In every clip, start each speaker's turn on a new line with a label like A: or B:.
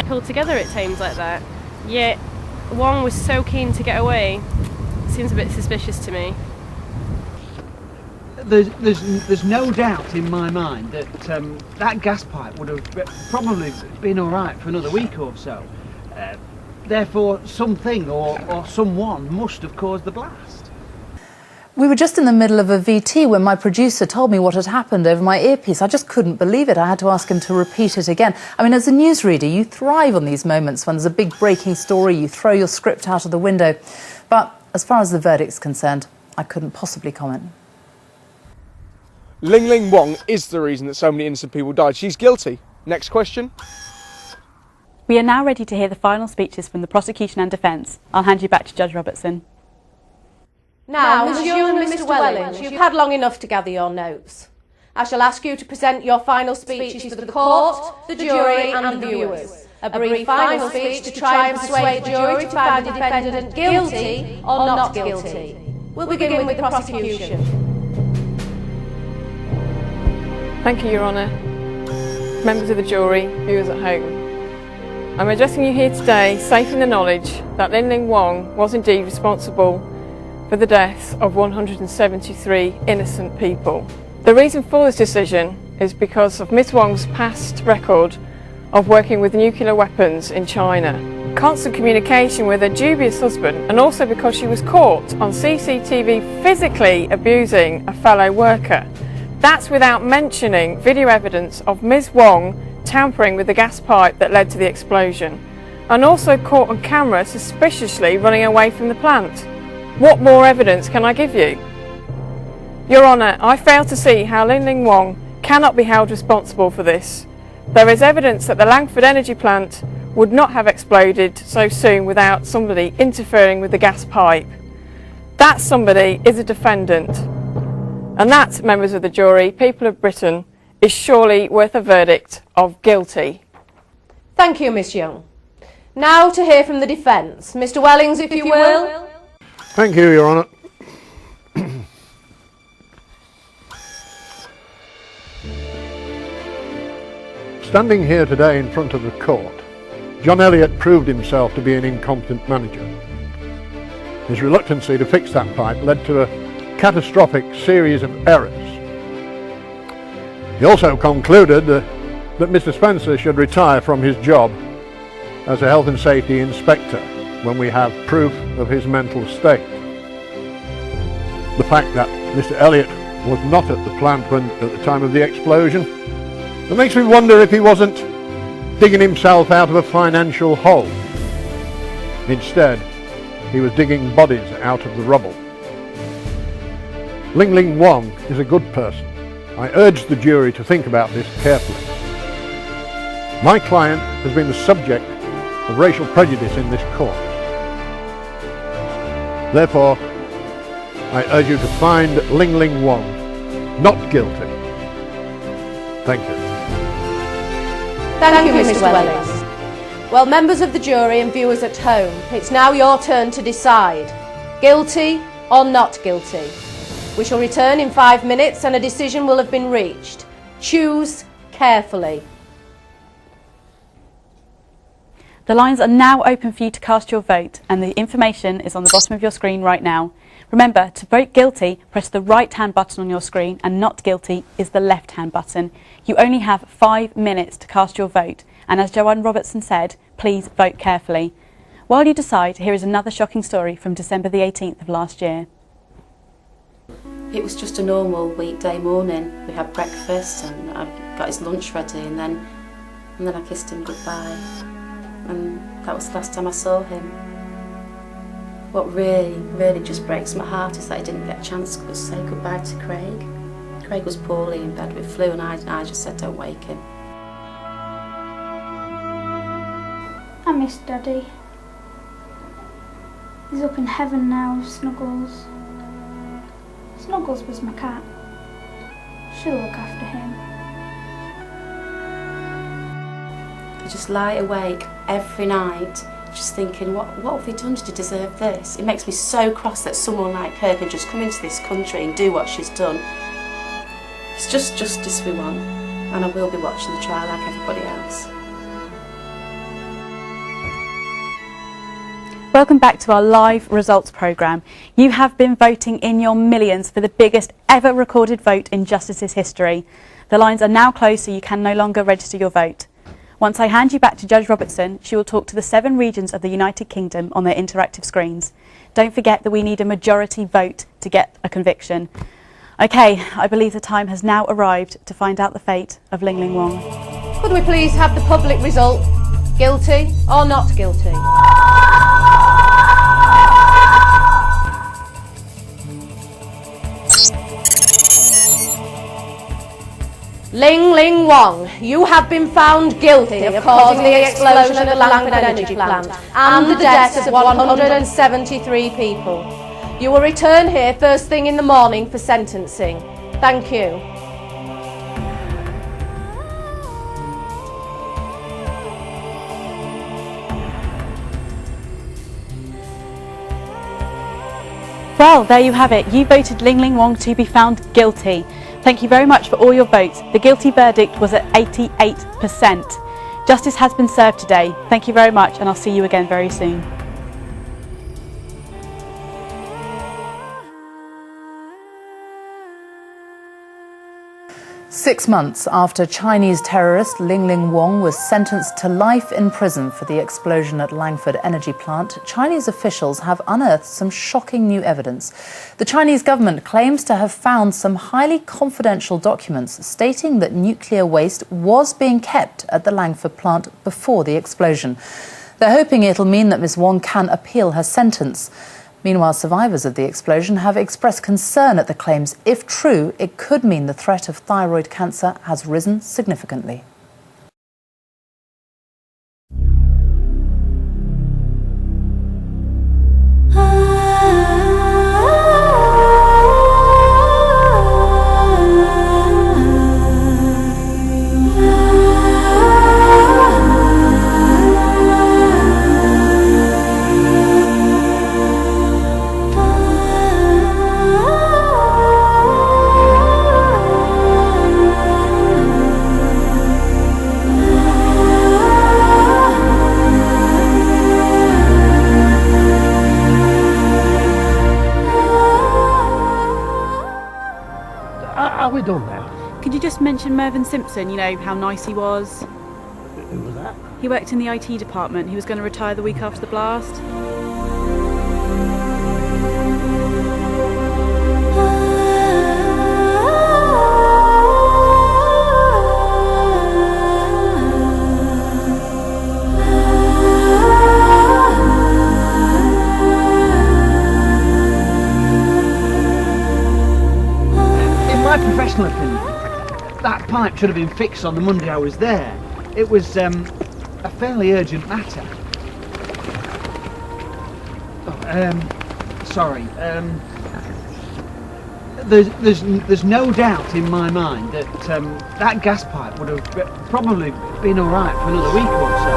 A: pulled together at times like that. Yet Wong was so keen to get away. Seems a bit suspicious to me.
B: There's no doubt in my mind that that gas pipe would have probably been all right for another week or so. Therefore, something or someone must have caused the blast.
C: We were just in the middle of a VT when my producer told me what had happened over my earpiece. I just couldn't believe it. I had to ask him to repeat it again. I mean, as a newsreader, you thrive on these moments when there's a big breaking story, you throw your script out of the window. But as far as the verdict's concerned, I couldn't possibly comment.
D: Ling Ling Wong is the reason that so many innocent people died. She's guilty. Next question.
E: We are now ready to hear the final speeches from the prosecution and defence. I'll hand you back to Judge Robertson.
F: Now, Ms Young and Mr Wellings, you've had long enough to gather your notes. I shall ask you to present your final speeches for the court, the jury and the viewers. A brief final speech to try and persuade the jury to find the defendant guilty or not guilty. We'll begin with the prosecution.
G: Thank you, Your Honour. Members of the jury, viewers at home. I'm addressing you here today safe in the knowledge that Ling Ling Wong was indeed responsible for the deaths of 173 innocent people. The reason for this decision is because of Ms Wong's past record of working with nuclear weapons in China, constant communication with her dubious husband, and also because she was caught on CCTV physically abusing a fellow worker. That's without mentioning video evidence of Ms Wong tampering with the gas pipe that led to the explosion, and also caught on camera suspiciously running away from the plant. What more evidence can I give you? Your Honour, I fail to see how Ling Ling Wong cannot be held responsible for this. There is evidence that the Langford energy plant would not have exploded so soon without somebody interfering with the gas pipe. That somebody is a defendant. And that, members of the jury, people of Britain, is surely worth a verdict of guilty.
F: Thank you, Miss Young. Now to hear from the defence. Mr Wellings, if you will.
H: Thank you, Your Honour. Standing here today in front of the court, John Elliott proved himself to be an incompetent manager. His reluctancy to fix that pipe led to a catastrophic series of errors. He also concluded that Mr Spencer should retire from his job as a health and safety inspector when we have proof of his mental state. The fact that Mr Elliott was not at the plant at the time of the explosion, it makes me wonder if he wasn't digging himself out of a financial hole. Instead, he was digging bodies out of the rubble. Ling Ling Wong is a good person. I urge the jury to think about this carefully. My client has been the subject of racial prejudice in this court. Therefore, I urge you to find Ling Ling Wong not guilty. Thank you.
F: Thank you, Mr Wellings. Well, members of the jury and viewers at home, it's now your turn to decide. Guilty or not guilty? We shall return in 5 minutes and a decision will have been reached. Choose carefully.
E: The lines are now open for you to cast your vote, and the information is on the bottom of your screen right now. Remember, to vote guilty, press the right-hand button on your screen, and not guilty is the left-hand button. You only have 5 minutes to cast your vote, and as Joanne Robertson said, please vote carefully. While you decide, here is another shocking story from December the 18th of last year.
I: It was just a normal weekday morning. We had breakfast and I got his lunch ready, and then I kissed him goodbye. And that was the last time I saw him. What really just breaks my heart is that I didn't get a chance to say goodbye to Craig. Craig was poorly in bed with flu, and I just said don't wake him.
J: I miss Daddy. He's up in heaven now with Snuggles. Snuggles was my cat. She'll look after him.
I: I just lie awake every night just thinking, what have they done to deserve this? It makes me so cross that someone like her can just come into this country and do what she's done. It's just justice we want, and I will be watching the trial like everybody else.
E: Welcome back to our live results programme. You have been voting in your millions for the biggest ever recorded vote in Justice's history. The lines are now closed, so you can no longer register your vote. Once I hand you back to Judge Robertson, she will talk to the 7 regions of the United Kingdom on their interactive screens. Don't forget that we need a majority vote to get a conviction. OK, I believe the time has now arrived to find out the fate of Ling Ling Wong.
F: Could we please have the public result? Guilty or not guilty? Ling Ling Wong, you have been found guilty of causing the explosion at the Langford Energy Plant and the deaths of 173 people. You will return here first thing in the morning for sentencing. Thank you.
E: Well, there you have it. You voted Ling Ling Wong to be found guilty. Thank you very much for all your votes. The guilty verdict was at 88%. Justice has been served today. Thank you very much, and I'll see you again very soon.
C: 6 months after Chinese terrorist Ling Ling Wong was sentenced to life in prison for the explosion at Langford Energy Plant, Chinese officials have unearthed some shocking new evidence. The Chinese government claims to have found some highly confidential documents stating that nuclear waste was being kept at the Langford plant before the explosion. They're hoping it'll mean that Ms. Wong can appeal her sentence. Meanwhile, survivors of the explosion have expressed concern at the claims. If true, it could mean the threat of thyroid cancer has risen significantly.
K: Are we done now?
E: Could you just mention Mervyn Simpson, you know, how nice he was?
K: Who was that?
E: He worked in the IT department. He was going to retire the week after the blast.
B: My professional opinion, that pipe should have been fixed on the Monday I was there. It was a fairly urgent matter. Sorry. There's no doubt in my mind that that gas pipe would have probably been all right for another week or so.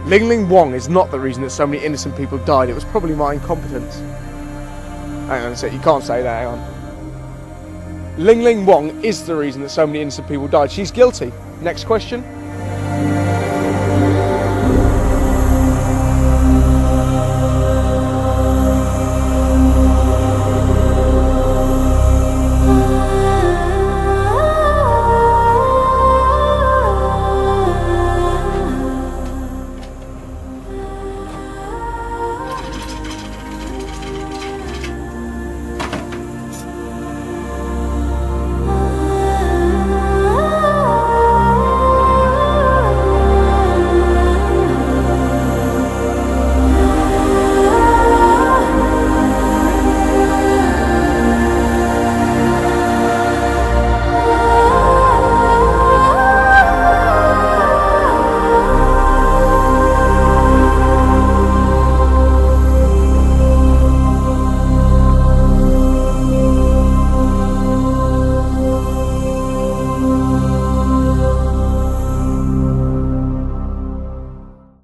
D: Ling Ling Wong is not the reason that so many innocent people died. It was probably my incompetence. Hang on a sec, you can't say that, hang on. Ling Ling Wong is the reason that so many innocent people died. She's guilty. Next question.